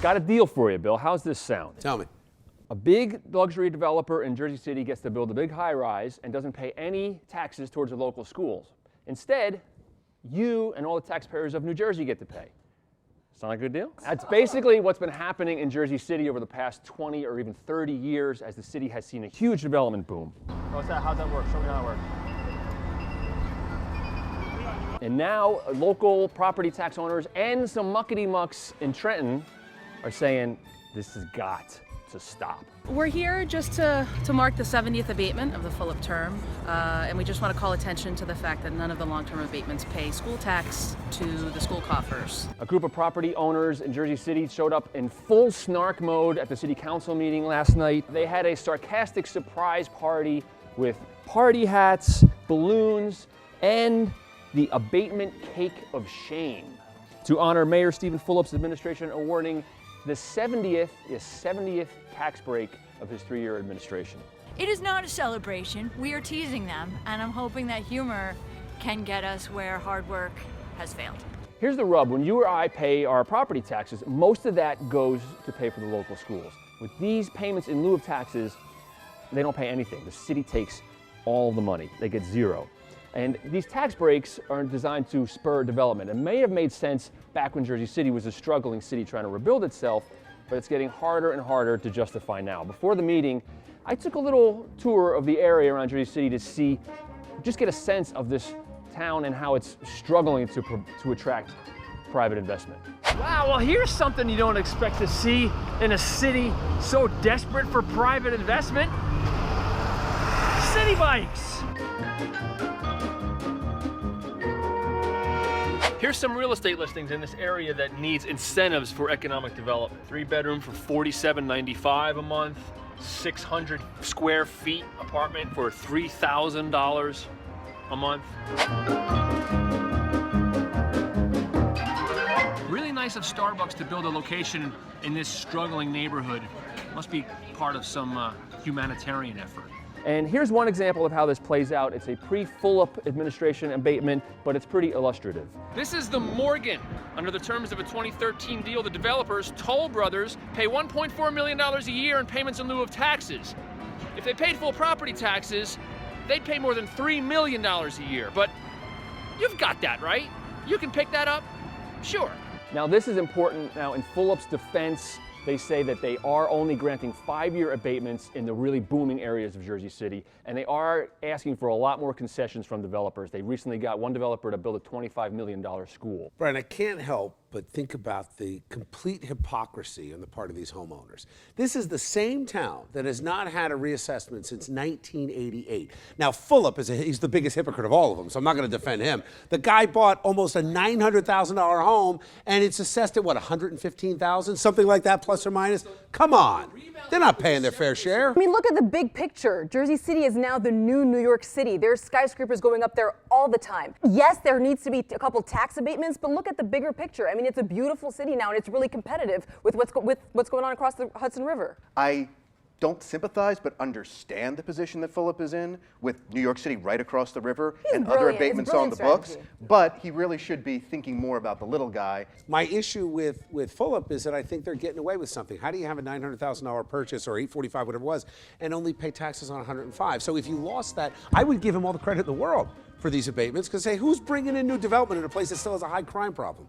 Got a deal for you, Bill. How's this sound? Tell me. A big luxury developer in Jersey City gets to build a big high-rise and doesn't pay any taxes towards the local schools. Instead, you and all the taxpayers of New Jersey get to pay. Sound like a good deal? That's basically what's been happening in Jersey City over the past 20 or even 30 years as the city has seen a huge development boom. How's that work? Show me how it works. And now local property tax owners and some muckety-mucks in Trenton are saying this has got to stop. We're here just to mark the 70th abatement of the Fulop term, and we just want to call attention to the fact that none of the long-term abatements pay school tax to the school coffers. A group of property owners in Jersey City showed up in full snark mode at the city council meeting last night. They had a sarcastic surprise party with party hats, balloons, and the abatement cake of shame to honor Mayor Stephen Fulop's administration, awarding the 70th tax break of his 3-year administration. It is not a celebration. We are teasing them, and I'm hoping that humor can get us where hard work has failed. Here's the rub. When you or I pay our property taxes, most of that goes to pay for the local schools. With these payments in lieu of taxes, they don't pay anything. The city takes all the money. They get zero. And these tax breaks are designed to spur development. It may have made sense back when Jersey City was a struggling city trying to rebuild itself, but it's getting harder and harder to justify now. Before the meeting, I took a little tour of the area around Jersey City to just get a sense of this town and how it's struggling to attract private investment. Wow, well here's something you don't expect to see in a city so desperate for private investment. Citi Bikes. Here's some real estate listings in this area that needs incentives for economic development. 3-bedroom for $47.95 a month, 600 square feet apartment for $3,000 a month. Really nice of Starbucks to build a location in this struggling neighborhood. Must be part of some humanitarian effort. And here's one example of how this plays out. It's a pre-Fulop administration abatement, but it's pretty illustrative. This is the Morgan. Under the terms of a 2013 deal, the developers, Toll Brothers, pay $1.4 million a year in payments in lieu of taxes. If they paid full property taxes, they'd pay more than $3 million a year. But you've got that, right? You can pick that up? Sure. Now this is important. Now in Fulop's defense, they say that they are only granting 5-year abatements in the really booming areas of Jersey City, and they are asking for a lot more concessions from developers. They recently got one developer to build a $25 million school. Brian, I can't help but think about the complete hypocrisy on the part of these homeowners. This is the same town that has not had a reassessment since 1988. Now, Fulop he's the biggest hypocrite of all of them, so I'm not going to defend him. The guy bought almost a $900,000 home, and it's assessed at what, $115,000, something like that, plus or minus. Come on, they're not paying their fair share. I mean, look at the big picture. Jersey City is now the new New York City. There's skyscrapers going up there all the time. Yes, there needs to be a couple tax abatements, but look at the bigger picture. I mean, it's a beautiful city now, and it's really competitive with what's going on across the Hudson River. I don't sympathize, but understand the position that Fulop is in, with New York City right across the river and other abatements on the books. But he really should be thinking more about the little guy. My issue with Fulop is that I think they're getting away with something. How do you have a $900,000 purchase or $845, whatever it was, and only pay taxes on $105? So if you lost that, I would give him all the credit in the world for these abatements, because hey, who's bringing in new development in a place that still has a high crime problem?